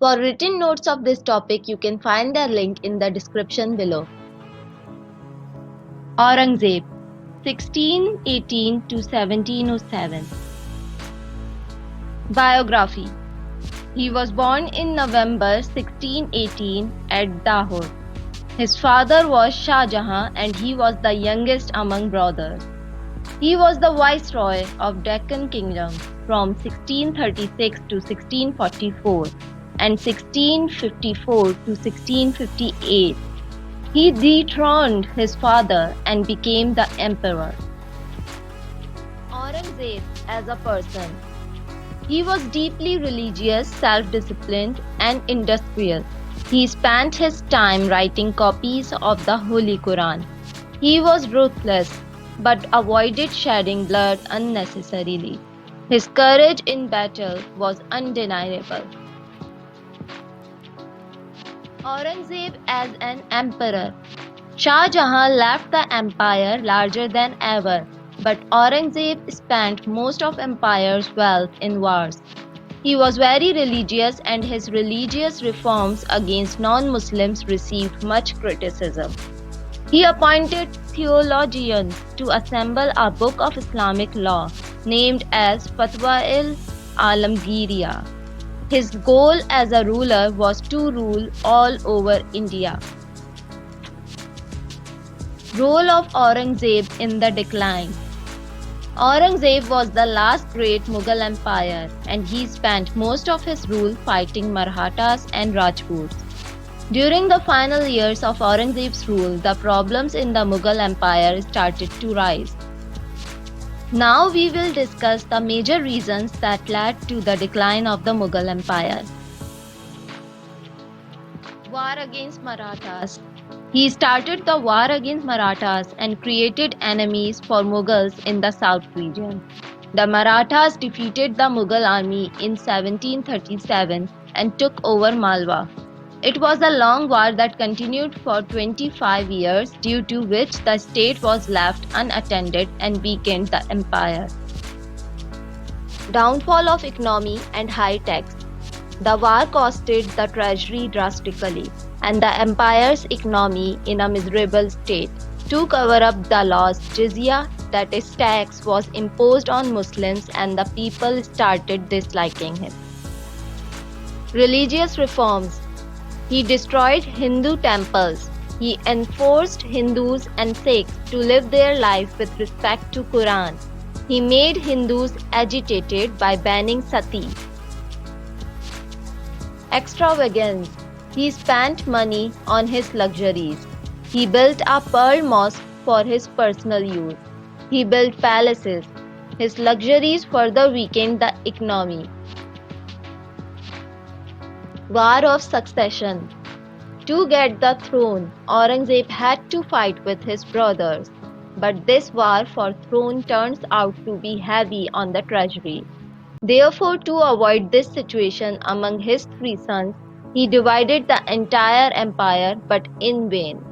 For written notes of this topic, you can find their link in the description below. Aurangzeb, 1618 to 1707. Biography. He was born in November 1618 at Dahod. His father was Shah Jahan and he was the youngest among brothers. He was the viceroy of Deccan Kingdom from 1636 to 1644 and 1654 to 1658. He dethroned his father and became the emperor. Aurangzeb as a person. He was deeply religious, self-disciplined, and industrious. He spent his time writing copies of the Holy Quran. He was ruthless, but avoided shedding blood unnecessarily. His courage in battle was undeniable. Aurangzeb as an emperor. Shah Jahan left the empire larger than ever, but Aurangzeb spent most of empire's wealth in wars. He was very religious and his religious reforms against non-Muslims received much criticism. He appointed theologians to assemble a book of Islamic law named as Fatwa-il-Alamgiriya. His goal as a ruler was to rule all over India. Role of Aurangzeb in the decline. Aurangzeb was the last great Mughal empire and he spent most of his rule fighting Marathas and Rajputs. During the final years of Aurangzeb's rule, the problems in the Mughal empire started to rise. Now we will discuss the major reasons that led to the decline of the Mughal empire. War against Marathas. He started the war against Marathas and created enemies for Mughals in the south region. The Marathas defeated the Mughal army in 1737 and took over Malwa. It was a long war that continued for 25 years, due to which the state was left unattended and weakened the empire. Downfall of economy and high tax. The war costed the treasury drastically and the empire's economy in a miserable state. To cover up the loss, jizya, that is tax, was imposed on Muslims and the people started disliking him. Religious reforms. He destroyed Hindu temples. He enforced Hindus and Sikhs to live their life with respect to Quran. He made Hindus agitated by banning sati. Extravagance. He spent money on his luxuries. He built a pearl mosque for his personal use. He built palaces. His luxuries further weakened the economy. War of Succession. To get the throne, Aurangzeb had to fight with his brothers. But this war for throne turns out to be heavy on the treasury. Therefore, to avoid this situation among his three sons, he divided the entire empire, but in vain.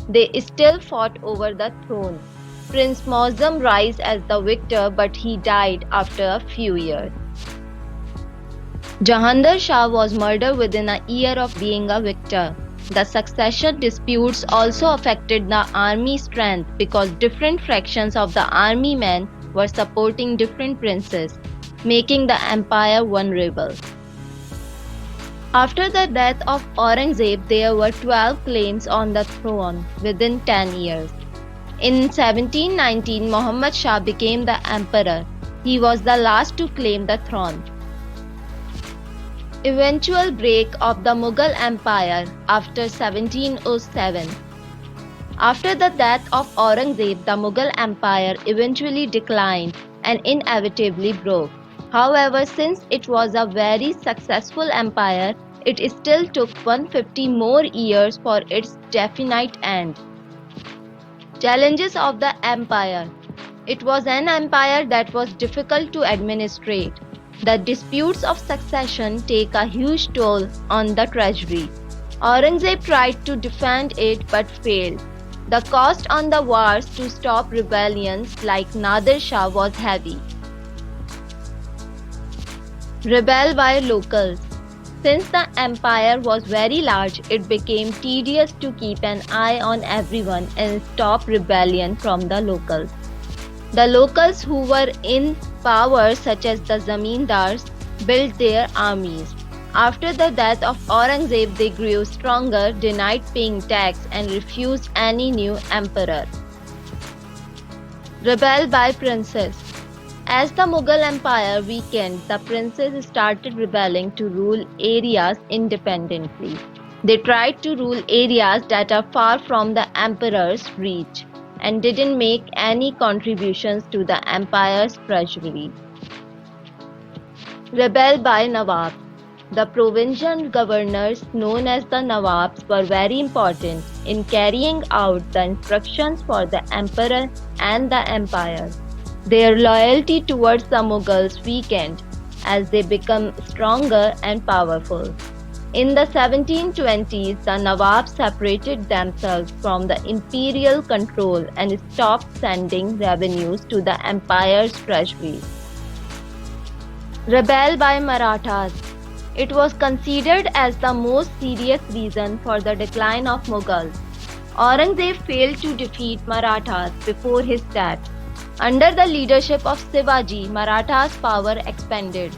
They still fought over the throne. Prince Muazzam rose as the victor, but he died after a few years. Jahandar Shah was murdered within a year of being a victor. The succession disputes also affected the army strength because different fractions of the army men were supporting different princes, making the empire vulnerable. After the death of Aurangzeb, there were 12 claims on the throne within 10 years. In 1719, Muhammad Shah became the emperor. He was the last to claim the throne. Eventual break of the Mughal Empire after 1707. After the death of Aurangzeb, the Mughal Empire eventually declined and inevitably broke. However, since it was a very successful empire, it still took 150 more years for its definite end. Challenges of the empire. It was an empire that was difficult to administrate. The disputes of succession take a huge toll on the treasury. Aurangzeb tried to defend it but failed. The cost on the wars to stop rebellions like Nadir Shah was heavy. Rebel by locals. Since the empire was very large, it became tedious to keep an eye on everyone and stop rebellion from the locals. The locals who were in power, such as the zamindars, built their armies. After the death of Aurangzeb, they grew stronger, denied paying tax, and refused any new emperor. Rebel by princes. As the Mughal Empire weakened, the princes started rebelling to rule areas independently. They tried to rule areas that are far from the emperor's reach and didn't make any contributions to the empire's treasury. Rebel by Nawab. The provincial governors, known as the Nawabs, were very important in carrying out the instructions for the emperor and the empire. Their loyalty towards the Mughals weakened as they became stronger and powerful. In the 1720s, the Nawabs separated themselves from the imperial control and stopped sending revenues to the empire's treasury. Rebel by Marathas. It was considered as the most serious reason for the decline of Mughals. Aurangzeb failed to defeat Marathas before his death. Under the leadership of Shivaji, Marathas' power expanded.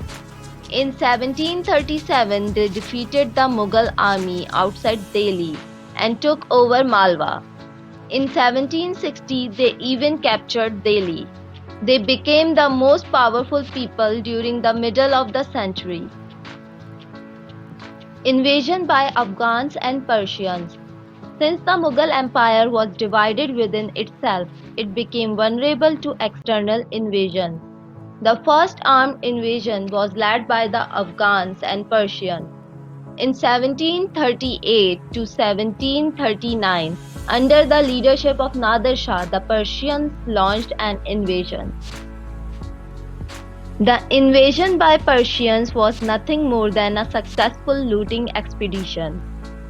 In 1737, they defeated the Mughal army outside Delhi and took over Malwa. In 1760, they even captured Delhi. They became the most powerful people during the middle of the century. Invasion by Afghans and Persians. Since the Mughal Empire was divided within itself, it became vulnerable to external invasion. The first armed invasion was led by the Afghans and Persians. In 1738 to 1739, under the leadership of Nader Shah, the Persians launched an invasion. The invasion by Persians was nothing more than a successful looting expedition.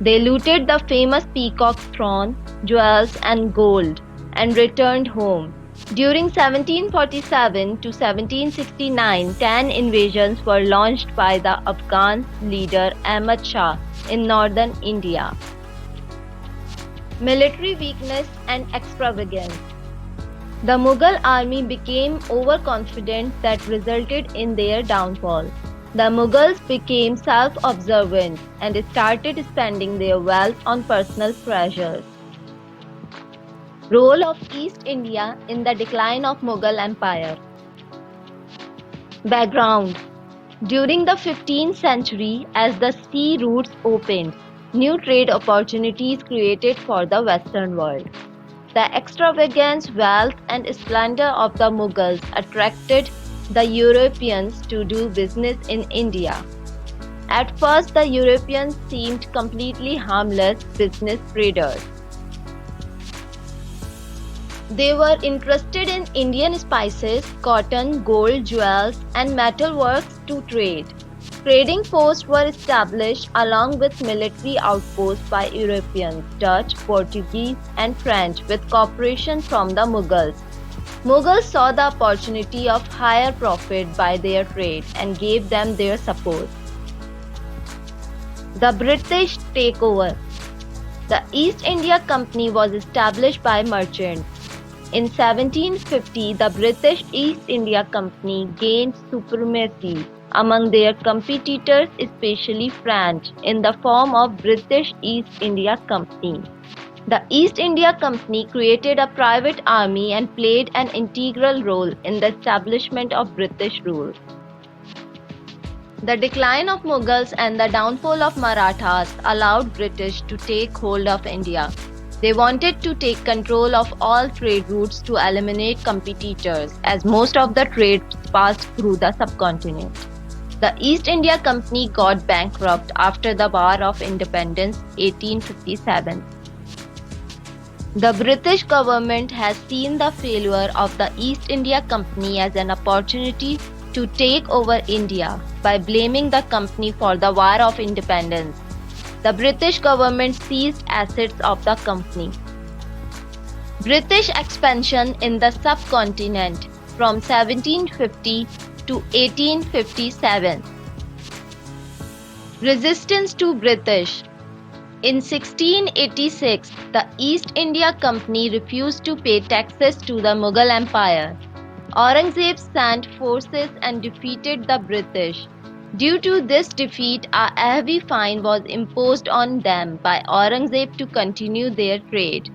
They looted the famous peacock throne, jewels and gold and returned home. During 1747 to 1769, 10 invasions were launched by the Afghan leader Ahmad Shah in northern India. Military weakness and extravagance. The Mughal army became overconfident that resulted in their downfall. The Mughals became self-observant and started spending their wealth on personal pleasures. Role of East India in the decline of Mughal Empire. Background. During the 15th century, as the sea routes opened, new trade opportunities created for the Western world. The extravagance, wealth and splendor of the Mughals attracted the Europeans to do business in India. At first, the Europeans seemed completely harmless business traders. They were interested in Indian spices, cotton, gold, jewels, and metalworks to trade. Trading posts were established along with military outposts by Europeans, Dutch, Portuguese, and French with cooperation from the Mughals. Mughals saw the opportunity of higher profit by their trade and gave them their support. The British takeover. The East India Company was established by merchants. In 1750, the British East India Company gained supremacy among their competitors, especially French, in the form of British East India Company. The East India Company created a private army and played an integral role in the establishment of British rule. The decline of Mughals and the downfall of Marathas allowed British to take hold of India. They wanted to take control of all trade routes to eliminate competitors, as most of the trade passed through the subcontinent. The East India Company got bankrupt after the War of Independence 1857. The British government has seen the failure of the East India Company as an opportunity to take over India by blaming the company for the War of Independence. The British government seized assets of the company. British expansion in the subcontinent from 1750 to 1857. Resistance to British. In 1686, the East India Company refused to pay taxes to the Mughal Empire. Aurangzeb sent forces and defeated the British. Due to this defeat, a heavy fine was imposed on them by Aurangzeb to continue their trade.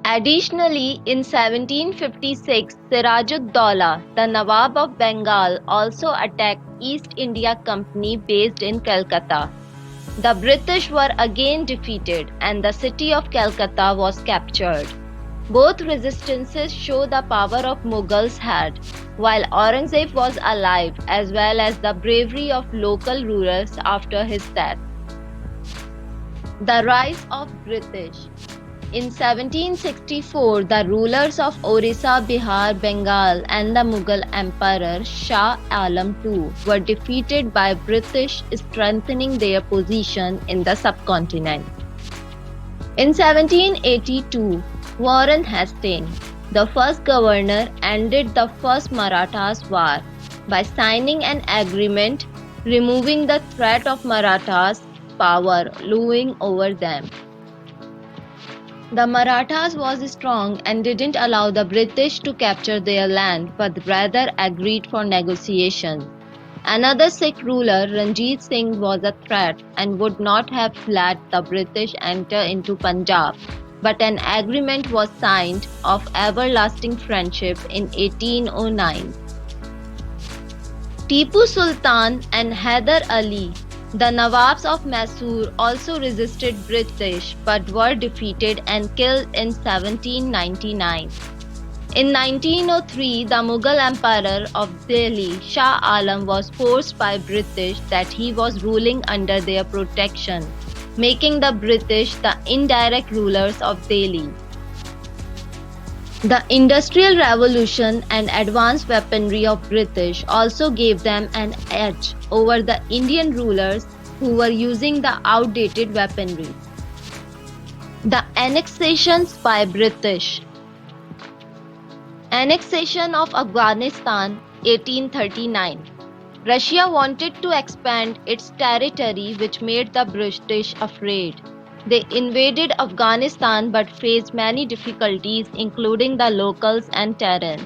Additionally, in 1756, Sirajud-Dowla, the Nawab of Bengal, also attacked East India Company based in Calcutta. The British were again defeated and the city of Calcutta was captured. Both resistances show the power of Mughals had, while Aurangzeb was alive, as well as the bravery of local rulers after his death. The rise of British. In 1764, the rulers of Orissa, Bihar, Bengal and the Mughal Emperor Shah Alam II were defeated by British, strengthening their position in the subcontinent. In 1782, Warren Hastings, the first governor, ended the First Marathas War by signing an agreement removing the threat of Marathas' power looming over them. The Marathas was strong and didn't allow the British to capture their land but rather agreed for negotiations. Another Sikh ruler, Ranjit Singh, was a threat and would not have let the British enter into Punjab, but an agreement was signed of everlasting friendship in 1809. Tipu Sultan and Hyder Ali, the Nawabs of Mysore, also resisted British but were defeated and killed in 1799. In 1903, the Mughal Emperor of Delhi, Shah Alam, was forced by British that he was ruling under their protection, making the British the indirect rulers of Delhi. The Industrial Revolution and advanced weaponry of British also gave them an edge over the Indian rulers who were using the outdated weaponry. The annexations by British. Annexation of Afghanistan, 1839. Russia wanted to expand its territory, which made the British afraid. They invaded Afghanistan but faced many difficulties, including the locals and terrain.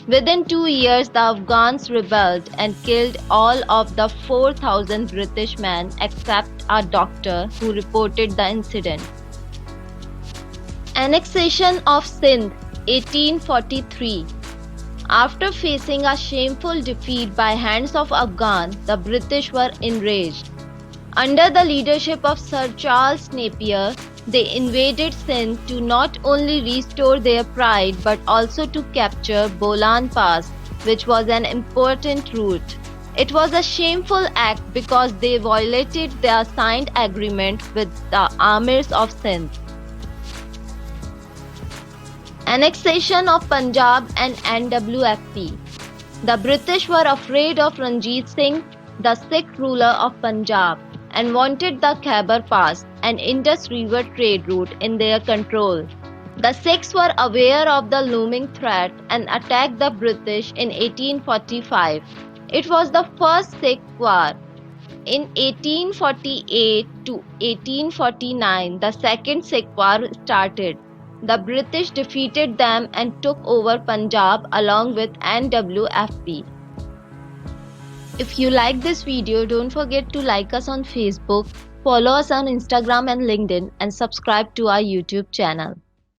Within 2 years, the Afghans rebelled and killed all of the 4,000 British men except a doctor who reported the incident. Annexation of Sindh, 1843. After facing a shameful defeat by hands of Afghans, the British were enraged. Under the leadership of Sir Charles Napier, they invaded Sindh to not only restore their pride but also to capture Bolan Pass, which was an important route. It was a shameful act because they violated their signed agreement with the Amirs of Sindh. Annexation of Punjab and NWFP. The British were afraid of Ranjit Singh, the Sikh ruler of Punjab, and wanted the Khyber Pass, an Indus River trade route, in their control. The Sikhs were aware of the looming threat and attacked the British in 1845. It was the First Sikh War. In 1848 to 1849, the Second Sikh War started. The British defeated them and took over Punjab along with NWFP. If you like this video, don't forget to like us on Facebook, follow us on Instagram and LinkedIn, and subscribe to our YouTube channel.